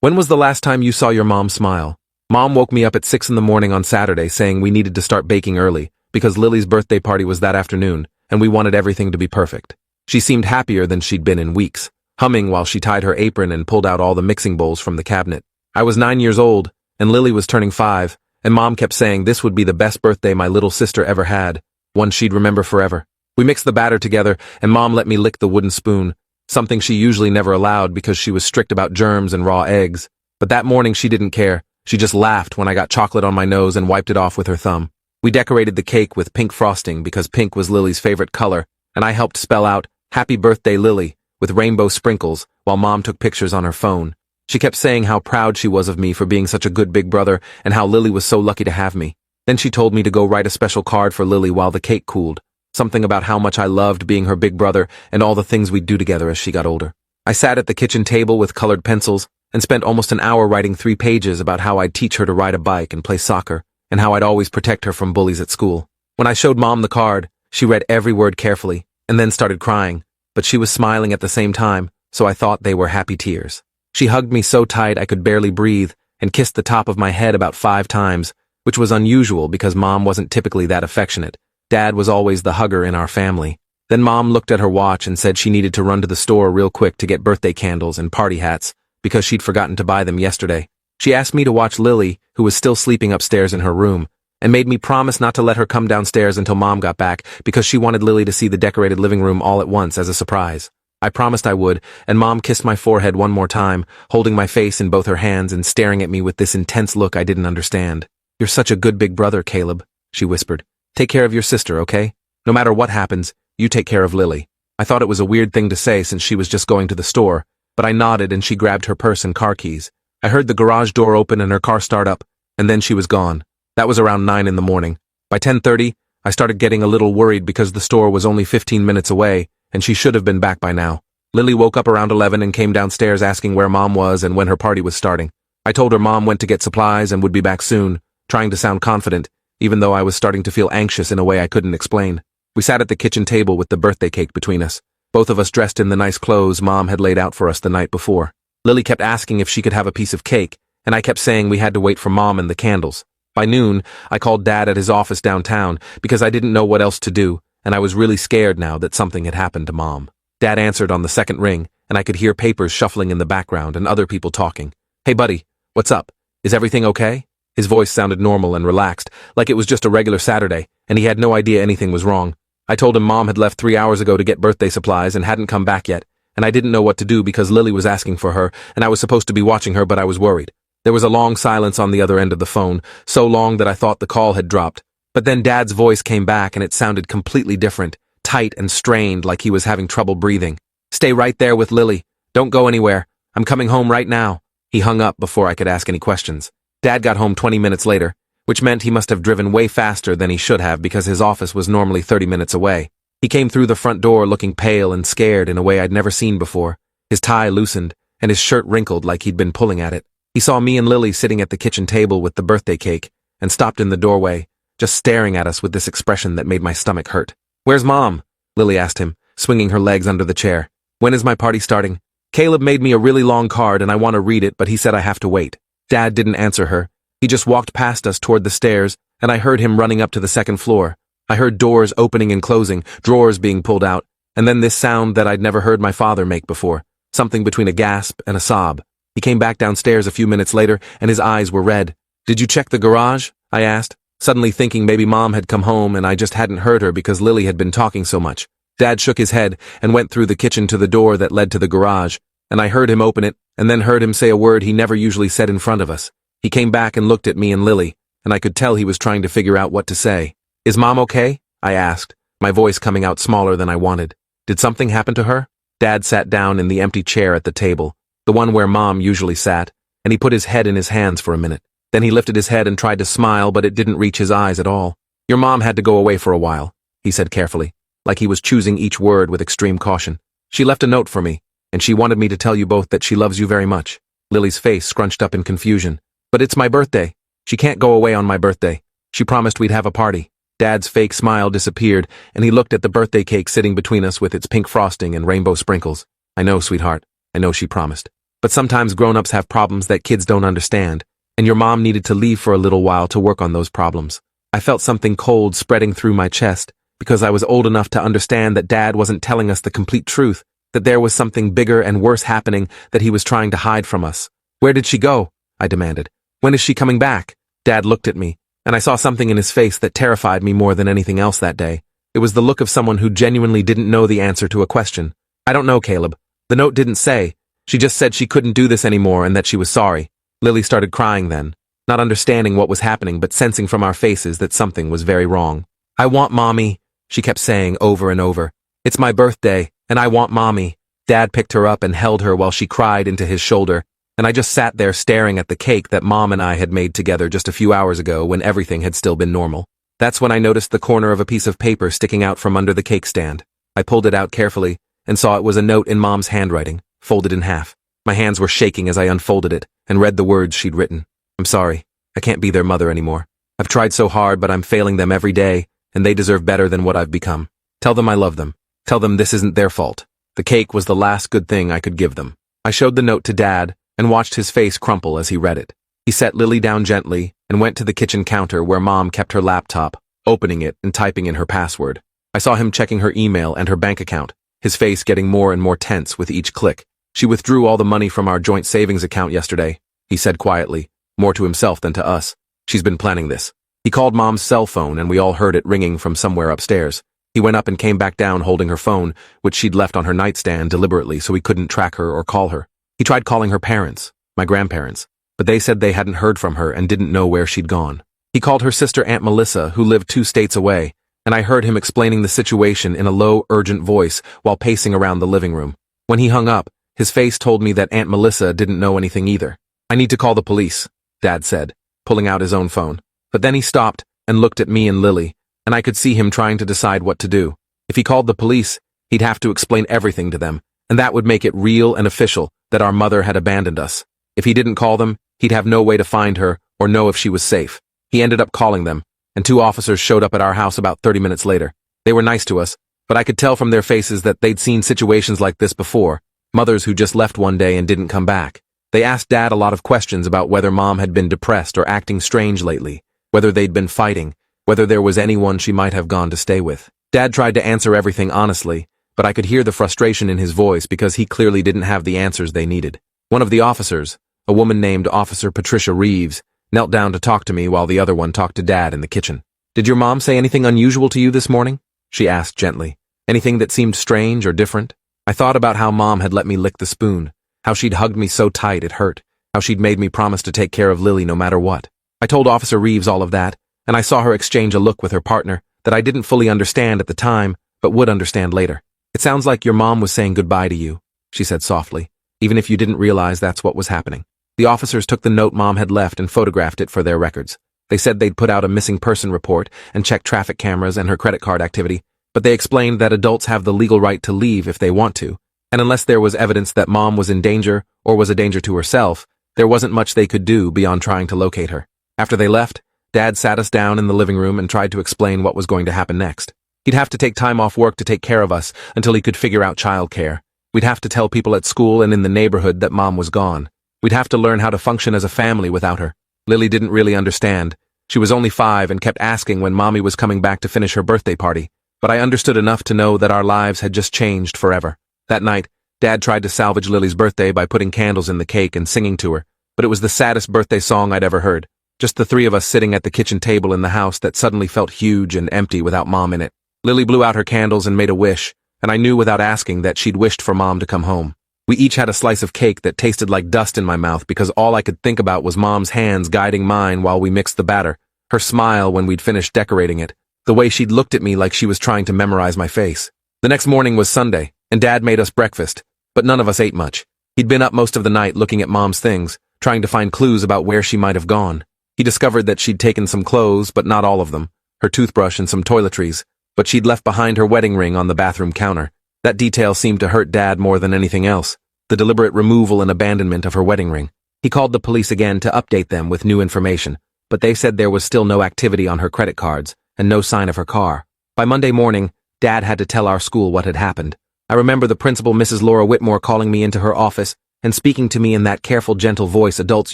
When was the last time you saw your mom smile? Mom woke me up at 6 in the morning on Saturday saying we needed to start baking early because Lily's birthday party was that afternoon and we wanted everything to be perfect. She seemed happier than she'd been in weeks, humming while she tied her apron and pulled out all the mixing bowls from the cabinet. I was 9 years old and Lily was turning 5, and Mom kept saying this would be the best birthday my little sister ever had, one she'd remember forever. We mixed the batter together and Mom let me lick the wooden spoon, something she usually never allowed because she was strict about germs and raw eggs. But that morning she didn't care. She just laughed when I got chocolate on my nose and wiped it off with her thumb. We decorated the cake with pink frosting because pink was Lily's favorite color, and I helped spell out, "Happy Birthday, Lily," with rainbow sprinkles while Mom took pictures on her phone. She kept saying how proud she was of me for being such a good big brother and how Lily was so lucky to have me. Then she told me to go write a special card for Lily while the cake cooled, something about how much I loved being her big brother and all the things we'd do together as she got older. I sat at the kitchen table with colored pencils and spent almost an hour writing 3 pages about how I'd teach her to ride a bike and play soccer, and how I'd always protect her from bullies at school. When I showed Mom the card, she read every word carefully, and then started crying, but she was smiling at the same time, so I thought they were happy tears. She hugged me so tight I could barely breathe, and kissed the top of my head about 5 times, which was unusual because Mom wasn't typically that affectionate. Dad was always the hugger in our family. Then Mom looked at her watch and said she needed to run to the store real quick to get birthday candles and party hats, because she'd forgotten to buy them yesterday. She asked me to watch Lily, who was still sleeping upstairs in her room, and made me promise not to let her come downstairs until Mom got back because she wanted Lily to see the decorated living room all at once as a surprise. I promised I would, and Mom kissed my forehead one more time, holding my face in both her hands and staring at me with this intense look I didn't understand. "You're such a good big brother, Caleb," she whispered. "Take care of your sister, okay? No matter what happens, you take care of Lily." I thought it was a weird thing to say since she was just going to the store, but I nodded and she grabbed her purse and car keys. I heard the garage door open and her car start up, and then she was gone. That was around 9 in the morning. By 10:30, I started getting a little worried because the store was only 15 minutes away, and she should have been back by now. Lily woke up around 11 and came downstairs asking where Mom was and when her party was starting. I told her Mom went to get supplies and would be back soon, trying to sound confident, even though I was starting to feel anxious in a way I couldn't explain. We sat at the kitchen table with the birthday cake between us, both of us dressed in the nice clothes Mom had laid out for us the night before. Lily kept asking if she could have a piece of cake, and I kept saying we had to wait for Mom and the candles. By noon, I called Dad at his office downtown because I didn't know what else to do, and I was really scared now that something had happened to Mom. Dad answered on the second ring, and I could hear papers shuffling in the background and other people talking. "Hey buddy, what's up? Is everything okay?" His voice sounded normal and relaxed, like it was just a regular Saturday, and he had no idea anything was wrong. I told him Mom had left 3 hours ago to get birthday supplies and hadn't come back yet, and I didn't know what to do because Lily was asking for her, and I was supposed to be watching her, but I was worried. There was a long silence on the other end of the phone, so long that I thought the call had dropped. But then Dad's voice came back and it sounded completely different, tight and strained like he was having trouble breathing. "Stay right there with Lily. Don't go anywhere. I'm coming home right now." He hung up before I could ask any questions. Dad got home 20 minutes later, which meant he must have driven way faster than he should have because his office was normally 30 minutes away. He came through the front door looking pale and scared in a way I'd never seen before. His tie loosened, and his shirt wrinkled like he'd been pulling at it. He saw me and Lily sitting at the kitchen table with the birthday cake, and stopped in the doorway, just staring at us with this expression that made my stomach hurt. "Where's Mom?" Lily asked him, swinging her legs under the chair. "When is my party starting?" "Caleb made me a really long card and I want to read it, but he said I have to wait." Dad didn't answer her. He just walked past us toward the stairs, and I heard him running up to the second floor. I heard doors opening and closing, drawers being pulled out, and then this sound that I'd never heard my father make before, something between a gasp and a sob. He came back downstairs a few minutes later, and his eyes were red. "Did you check the garage?" I asked, suddenly thinking maybe Mom had come home and I just hadn't heard her because Lily had been talking so much. Dad shook his head and went through the kitchen to the door that led to the garage, and I heard him open it, and then heard him say a word he never usually said in front of us. He came back and looked at me and Lily, and I could tell he was trying to figure out what to say. "Is Mom okay?" I asked, my voice coming out smaller than I wanted. "Did something happen to her?" Dad sat down in the empty chair at the table, the one where Mom usually sat, and he put his head in his hands for a minute. Then he lifted his head and tried to smile, but it didn't reach his eyes at all. "Your mom had to go away for a while," he said carefully, like he was choosing each word with extreme caution. "She left a note for me, and she wanted me to tell you both that she loves you very much." Lily's face scrunched up in confusion. "But it's my birthday. She can't go away on my birthday. She promised we'd have a party." Dad's fake smile disappeared, and he looked at the birthday cake sitting between us with its pink frosting and rainbow sprinkles. "I know, sweetheart. I know she promised." But sometimes grown-ups have problems that kids don't understand, and your mom needed to leave for a little while to work on those problems. I felt something cold spreading through my chest, because I was old enough to understand that Dad wasn't telling us the complete truth, that there was something bigger and worse happening that he was trying to hide from us. "Where did she go?" I demanded. "When is she coming back?" Dad looked at me, and I saw something in his face that terrified me more than anything else that day. It was the look of someone who genuinely didn't know the answer to a question. "I don't know, Caleb. The note didn't say. She just said she couldn't do this anymore and that she was sorry." Lily started crying then, not understanding what was happening but sensing from our faces that something was very wrong. "I want Mommy," she kept saying over and over. "It's my birthday, and I want Mommy." Dad picked her up and held her while she cried into his shoulder, and I just sat there staring at the cake that Mom and I had made together just a few hours ago when everything had still been normal. That's when I noticed the corner of a piece of paper sticking out from under the cake stand. I pulled it out carefully and saw it was a note in Mom's handwriting, folded in half. My hands were shaking as I unfolded it and read the words she'd written. "I'm sorry. I can't be their mother anymore. I've tried so hard, but I'm failing them every day, and they deserve better than what I've become. Tell them I love them. Tell them this isn't their fault." The cake was the last good thing I could give them. I showed the note to Dad and watched his face crumple as he read it. He set Lily down gently and went to the kitchen counter where Mom kept her laptop, opening it and typing in her password. I saw him checking her email and her bank account, his face getting more and more tense with each click. "She withdrew all the money from our joint savings account yesterday," he said quietly, more to himself than to us. "She's been planning this." He called Mom's cell phone and we all heard it ringing from somewhere upstairs. He went up and came back down holding her phone, which she'd left on her nightstand deliberately so he couldn't track her or call her. He tried calling her parents, my grandparents, but they said they hadn't heard from her and didn't know where she'd gone. He called her sister Aunt Melissa, who lived 2 states away, and I heard him explaining the situation in a low, urgent voice while pacing around the living room. When he hung up, his face told me that Aunt Melissa didn't know anything either. "I need to call the police," Dad said, pulling out his own phone. But then he stopped and looked at me and Lily, and I could see him trying to decide what to do. If he called the police, he'd have to explain everything to them, and that would make it real and official that our mother had abandoned us. If he didn't call them, he'd have no way to find her or know if she was safe. He ended up calling them, and 2 officers showed up at our house about 30 minutes later. They were nice to us, but I could tell from their faces that they'd seen situations like this before, mothers who just left one day and didn't come back. They asked Dad a lot of questions about whether Mom had been depressed or acting strange lately, whether they'd been fighting, whether there was anyone she might have gone to stay with. Dad tried to answer everything honestly, but I could hear the frustration in his voice because he clearly didn't have the answers they needed. One of the officers, a woman named Officer Patricia Reeves, knelt down to talk to me while the other one talked to Dad in the kitchen. "Did your mom say anything unusual to you this morning?" she asked gently. "Anything that seemed strange or different?" I thought about how Mom had let me lick the spoon, how she'd hugged me so tight it hurt, how she'd made me promise to take care of Lily no matter what. I told Officer Reeves all of that, and I saw her exchange a look with her partner that I didn't fully understand at the time, but would understand later. "It sounds like your mom was saying goodbye to you," she said softly, "even if you didn't realize that's what was happening." The officers took the note Mom had left and photographed it for their records. They said they'd put out a missing person report and check traffic cameras and her credit card activity, but they explained that adults have the legal right to leave if they want to, and unless there was evidence that Mom was in danger or was a danger to herself, there wasn't much they could do beyond trying to locate her. After they left, Dad sat us down in the living room and tried to explain what was going to happen next. He'd have to take time off work to take care of us until he could figure out childcare. We'd have to tell people at school and in the neighborhood that Mom was gone. We'd have to learn how to function as a family without her. Lily didn't really understand. She was only 5 and kept asking when Mommy was coming back to finish her birthday party, but I understood enough to know that our lives had just changed forever. That night, Dad tried to salvage Lily's birthday by putting candles in the cake and singing to her, but it was the saddest birthday song I'd ever heard. Just the 3 of us sitting at the kitchen table in the house that suddenly felt huge and empty without Mom in it. Lily blew out her candles and made a wish, and I knew without asking that she'd wished for Mom to come home. We each had a slice of cake that tasted like dust in my mouth because all I could think about was Mom's hands guiding mine while we mixed the batter, her smile when we'd finished decorating it, the way she'd looked at me like she was trying to memorize my face. The next morning was Sunday, and Dad made us breakfast, but none of us ate much. He'd been up most of the night looking at Mom's things, trying to find clues about where she might have gone. He discovered that she'd taken some clothes, but not all of them, her toothbrush and some toiletries, but she'd left behind her wedding ring on the bathroom counter. That detail seemed to hurt Dad more than anything else, the deliberate removal and abandonment of her wedding ring. He called the police again to update them with new information, but they said there was still no activity on her credit cards and no sign of her car. By Monday morning, Dad had to tell our school what had happened. I remember the principal, Mrs. Laura Whitmore, calling me into her office and speaking to me in that careful, gentle voice adults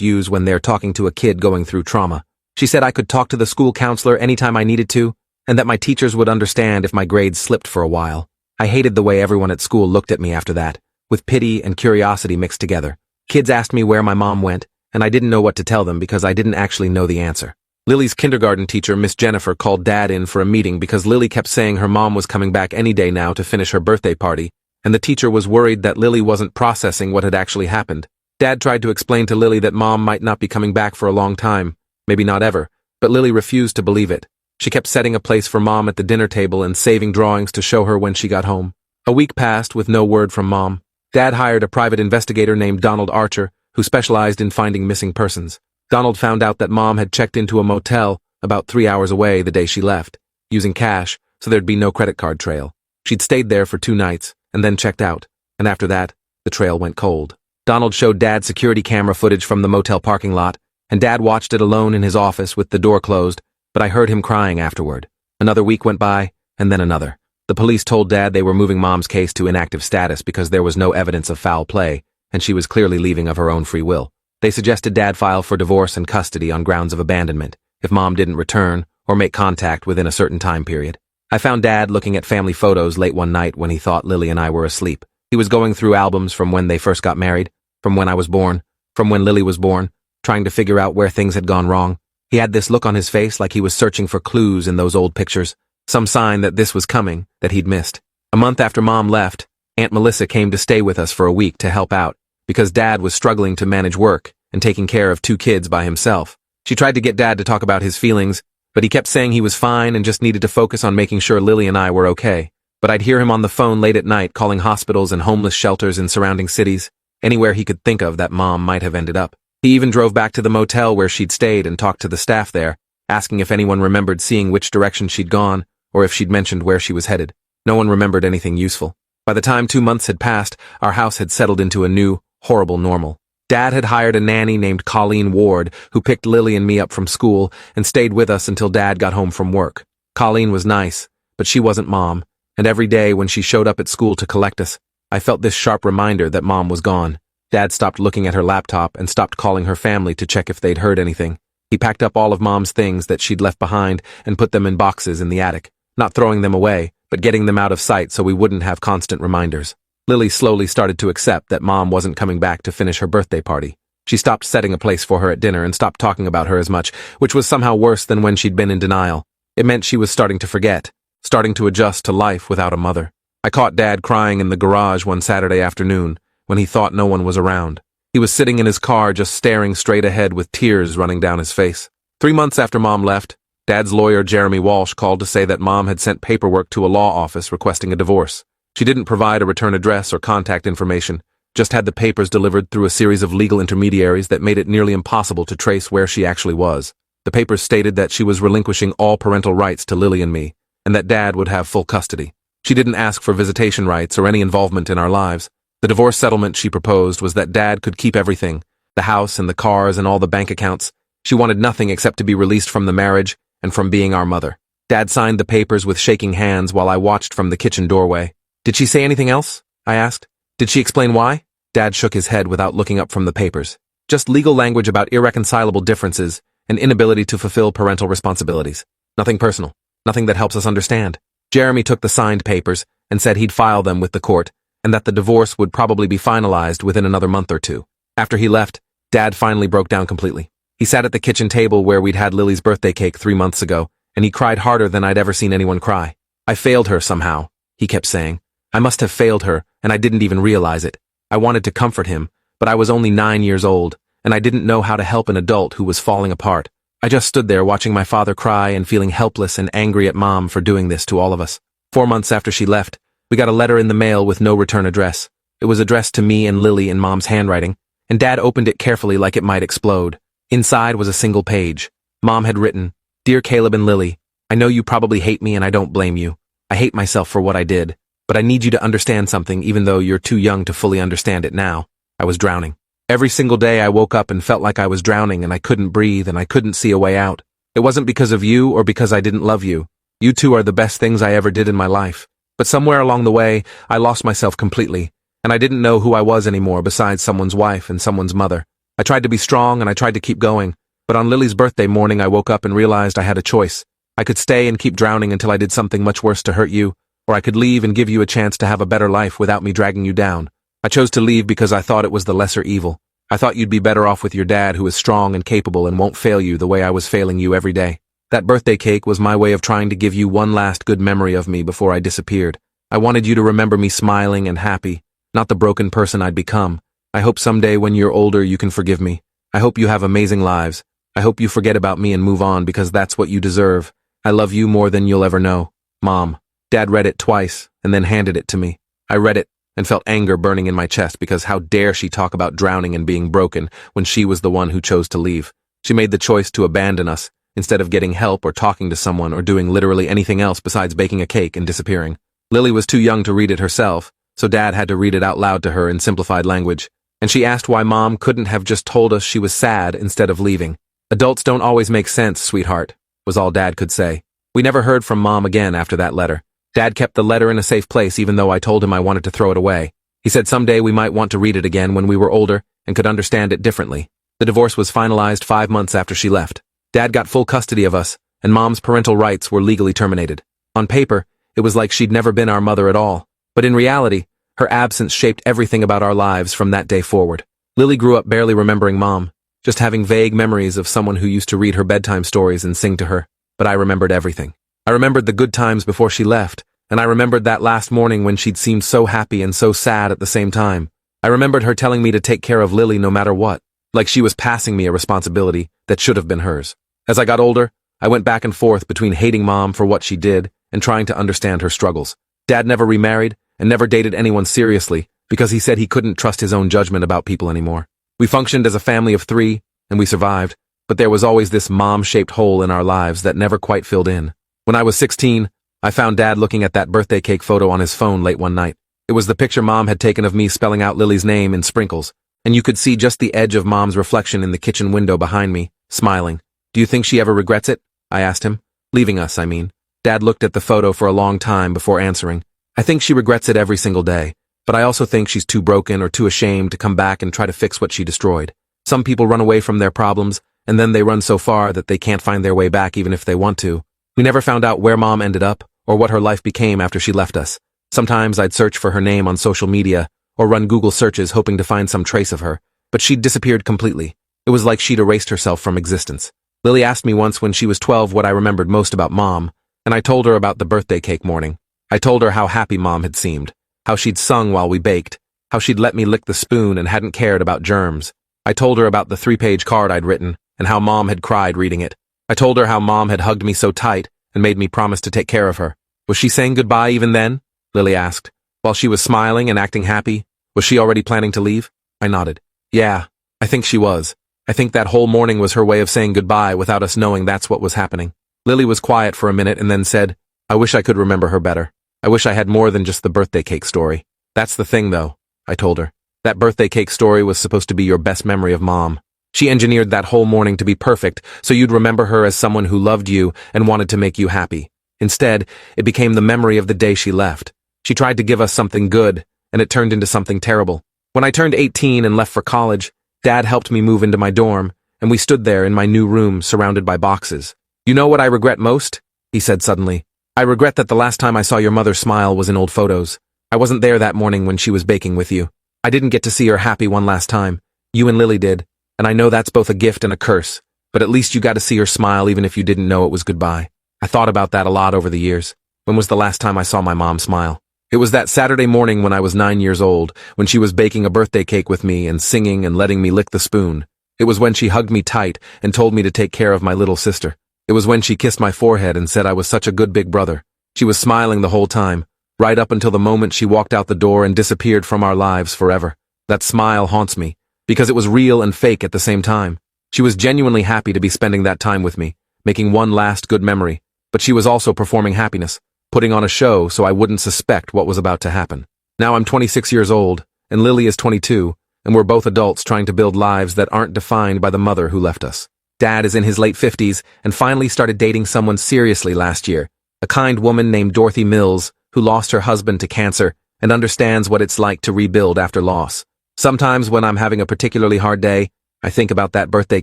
use when they're talking to a kid going through trauma. She said I could talk to the school counselor anytime I needed to, and that my teachers would understand if my grades slipped for a while. I hated the way everyone at school looked at me after that, with pity and curiosity mixed together. Kids asked me where my mom went, and I didn't know what to tell them because I didn't actually know the answer. Lily's kindergarten teacher, Miss Jennifer, called Dad in for a meeting because Lily kept saying her mom was coming back any day now to finish her birthday party, and the teacher was worried that Lily wasn't processing what had actually happened. Dad tried to explain to Lily that Mom might not be coming back for a long time, maybe not ever, but Lily refused to believe it. She kept setting a place for Mom at the dinner table and saving drawings to show her when she got home. A week passed with no word from Mom. Dad hired a private investigator named Donald Archer, who specialized in finding missing persons. Donald found out that Mom had checked into a motel about 3 hours away the day she left, using cash, so there'd be no credit card trail. She'd stayed there for 2 nights, and then checked out, and after that, the trail went cold. Donald showed Dad security camera footage from the motel parking lot, and Dad watched it alone in his office with the door closed, but I heard him crying afterward. Another week went by, and then another. The police told Dad they were moving Mom's case to inactive status because there was no evidence of foul play, and she was clearly leaving of her own free will. They suggested Dad file for divorce and custody on grounds of abandonment if Mom didn't return or make contact within a certain time period. I found Dad looking at family photos late one night when he thought Lily and I were asleep. He was going through albums from when they first got married, from when I was born, from when Lily was born, trying to figure out where things had gone wrong. He had this look on his face like he was searching for clues in those old pictures, some sign that this was coming, that he'd missed. A month after Mom left, Aunt Melissa came to stay with us for a week to help out, because Dad was struggling to manage work and taking care of 2 kids by himself. She tried to get Dad to talk about his feelings, but he kept saying he was fine and just needed to focus on making sure Lily and I were okay. But I'd hear him on the phone late at night calling hospitals and homeless shelters in surrounding cities, anywhere he could think of that Mom might have ended up. He even drove back to the motel where she'd stayed and talked to the staff there, asking if anyone remembered seeing which direction she'd gone or if she'd mentioned where she was headed. No one remembered anything useful. By the time 2 months had passed, our house had settled into a new, horrible normal. Dad had hired a nanny named Colleen Ward who picked Lily and me up from school and stayed with us until Dad got home from work. Colleen was nice, but she wasn't Mom, and every day when she showed up at school to collect us, I felt this sharp reminder that Mom was gone. Dad stopped looking at her laptop and stopped calling her family to check if they'd heard anything. He packed up all of Mom's things that she'd left behind and put them in boxes in the attic, not throwing them away, but getting them out of sight so we wouldn't have constant reminders. Lily slowly started to accept that Mom wasn't coming back to finish her birthday party. She stopped setting a place for her at dinner and stopped talking about her as much, which was somehow worse than when she'd been in denial. It meant she was starting to forget, starting to adjust to life without a mother. I caught Dad crying in the garage one Saturday afternoon when he thought no one was around. He was sitting in his car just staring straight ahead with tears running down his face. 3 months after Mom left, Dad's lawyer Jeremy Walsh called to say that Mom had sent paperwork to a law office requesting a divorce. She didn't provide a return address or contact information, just had the papers delivered through a series of legal intermediaries that made it nearly impossible to trace where she actually was. The papers stated that she was relinquishing all parental rights to Lily and me, and that Dad would have full custody. She didn't ask for visitation rights or any involvement in our lives. The divorce settlement she proposed was that Dad could keep everything, the house and the cars and all the bank accounts. She wanted nothing except to be released from the marriage and from being our mother. Dad signed the papers with shaking hands while I watched from the kitchen doorway. Did she say anything else? I asked. Did she explain why? Dad shook his head without looking up from the papers. Just legal language about irreconcilable differences and inability to fulfill parental responsibilities. Nothing personal. Nothing that helps us understand. Jeremy took the signed papers and said he'd file them with the court and that the divorce would probably be finalized within another month or 2. After he left, Dad finally broke down completely. He sat at the kitchen table where we'd had Lily's birthday cake 3 months ago, and he cried harder than I'd ever seen anyone cry. I failed her somehow, he kept saying. I must have failed her, and I didn't even realize it. I wanted to comfort him, but I was only 9 years old, and I didn't know how to help an adult who was falling apart. I just stood there watching my father cry and feeling helpless and angry at Mom for doing this to all of us. 4 months after she left, we got a letter in the mail with no return address. It was addressed to me and Lily in Mom's handwriting, and Dad opened it carefully like it might explode. Inside was a single page. Mom had written, "Dear Caleb and Lily, I know you probably hate me and I don't blame you. I hate myself for what I did. But I need you to understand something even though you're too young to fully understand it now. I was drowning. Every single day I woke up and felt like I was drowning and I couldn't breathe and I couldn't see a way out. It wasn't because of you or because I didn't love you. You two are the best things I ever did in my life. But somewhere along the way, I lost myself completely, and I didn't know who I was anymore besides someone's wife and someone's mother. I tried to be strong and I tried to keep going, but on Lily's birthday morning I woke up and realized I had a choice. I could stay and keep drowning until I did something much worse to hurt you, or I could leave and give you a chance to have a better life without me dragging you down. I chose to leave because I thought it was the lesser evil. I thought you'd be better off with your dad who is strong and capable and won't fail you the way I was failing you every day. That birthday cake was my way of trying to give you one last good memory of me before I disappeared. I wanted you to remember me smiling and happy, not the broken person I'd become. I hope someday when you're older you can forgive me. I hope you have amazing lives. I hope you forget about me and move on because that's what you deserve. I love you more than you'll ever know. Mom. Dad read it twice and then handed it to me. I read it and felt anger burning in my chest because how dare she talk about drowning and being broken when she was the one who chose to leave. She made the choice to abandon us instead of getting help or talking to someone or doing literally anything else besides baking a cake and disappearing. Lily was too young to read it herself, so Dad had to read it out loud to her in simplified language. And she asked why Mom couldn't have just told us she was sad instead of leaving. Adults don't always make sense, sweetheart, was all Dad could say. We never heard from Mom again after that letter. Dad kept the letter in a safe place even though I told him I wanted to throw it away. He said someday we might want to read it again when we were older and could understand it differently. The divorce was finalized 5 months after she left. Dad got full custody of us, and Mom's parental rights were legally terminated. On paper, it was like she'd never been our mother at all. But in reality, her absence shaped everything about our lives from that day forward. Lily grew up barely remembering Mom, just having vague memories of someone who used to read her bedtime stories and sing to her. But I remembered everything. I remembered the good times before she left, and I remembered that last morning when she'd seemed so happy and so sad at the same time. I remembered her telling me to take care of Lily no matter what, like she was passing me a responsibility that should have been hers. As I got older, I went back and forth between hating Mom for what she did and trying to understand her struggles. Dad never remarried and never dated anyone seriously because he said he couldn't trust his own judgment about people anymore. We functioned as a family of 3, and we survived, but there was always this mom-shaped hole in our lives that never quite filled in. When I was 16, I found Dad looking at that birthday cake photo on his phone late one night. It was the picture Mom had taken of me spelling out Lily's name in sprinkles, and you could see just the edge of Mom's reflection in the kitchen window behind me, smiling. Do you think she ever regrets it? I asked him. Leaving us, I mean. Dad looked at the photo for a long time before answering. I think she regrets it every single day, but I also think she's too broken or too ashamed to come back and try to fix what she destroyed. Some people run away from their problems, and then they run so far that they can't find their way back even if they want to. We never found out where Mom ended up or what her life became after she left us. Sometimes I'd search for her name on social media or run Google searches hoping to find some trace of her, but she'd disappeared completely. It was like she'd erased herself from existence. Lily asked me once when she was 12 what I remembered most about Mom, and I told her about the birthday cake morning. I told her how happy Mom had seemed, how she'd sung while we baked, how she'd let me lick the spoon and hadn't cared about germs. I told her about the 3-page card I'd written and how Mom had cried reading it. I told her how Mom had hugged me so tight and made me promise to take care of her. Was she saying goodbye even then? Lily asked. While she was smiling and acting happy, was she already planning to leave? I nodded. Yeah, I think she was. I think that whole morning was her way of saying goodbye without us knowing that's what was happening. Lily was quiet for a minute and then said, I wish I could remember her better. I wish I had more than just the birthday cake story. That's the thing, though, I told her. That birthday cake story was supposed to be your best memory of Mom. She engineered that whole morning to be perfect, so you'd remember her as someone who loved you and wanted to make you happy. Instead, it became the memory of the day she left. She tried to give us something good, and it turned into something terrible. When I turned 18 and left for college, Dad helped me move into my dorm, and we stood there in my new room surrounded by boxes. You know what I regret most? He said suddenly. I regret that the last time I saw your mother smile was in old photos. I wasn't there that morning when she was baking with you. I didn't get to see her happy one last time. You and Lily did, and I know that's both a gift and a curse, but at least you got to see her smile even if you didn't know it was goodbye. I thought about that a lot over the years. When was the last time I saw my mom smile? It was that Saturday morning when I was 9 years old, when she was baking a birthday cake with me and singing and letting me lick the spoon. It was when she hugged me tight and told me to take care of my little sister. It was when she kissed my forehead and said I was such a good big brother. She was smiling the whole time, right up until the moment she walked out the door and disappeared from our lives forever. That smile haunts me, because it was real and fake at the same time. She was genuinely happy to be spending that time with me, making one last good memory, but she was also performing happiness, putting on a show so I wouldn't suspect what was about to happen. Now I'm 26 years old, and Lily is 22, and we're both adults trying to build lives that aren't defined by the mother who left us. Dad is in his late 50s and finally started dating someone seriously last year, a kind woman named Dorothy Mills, who lost her husband to cancer and understands what it's like to rebuild after loss. Sometimes when I'm having a particularly hard day, I think about that birthday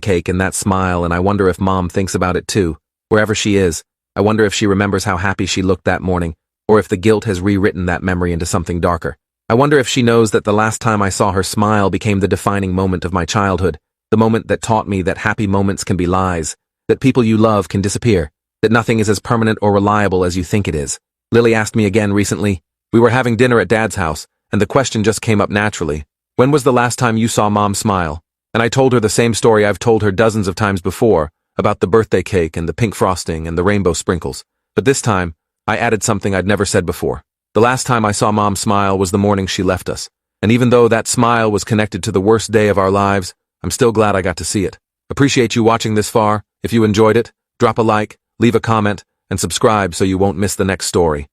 cake and that smile, and I wonder if Mom thinks about it too. Wherever she is, I wonder if she remembers how happy she looked that morning, or if the guilt has rewritten that memory into something darker. I wonder if she knows that the last time I saw her smile became the defining moment of my childhood, the moment that taught me that happy moments can be lies, that people you love can disappear, that nothing is as permanent or reliable as you think it is. Lily asked me again recently. We were having dinner at Dad's house, and the question just came up naturally. When was the last time you saw Mom smile? And I told her the same story I've told her dozens of times before, about the birthday cake and the pink frosting and the rainbow sprinkles. But this time, I added something I'd never said before. The last time I saw Mom smile was the morning she left us. And even though that smile was connected to the worst day of our lives, I'm still glad I got to see it. Appreciate you watching this far. If you enjoyed it, drop a like, leave a comment, and subscribe so you won't miss the next story.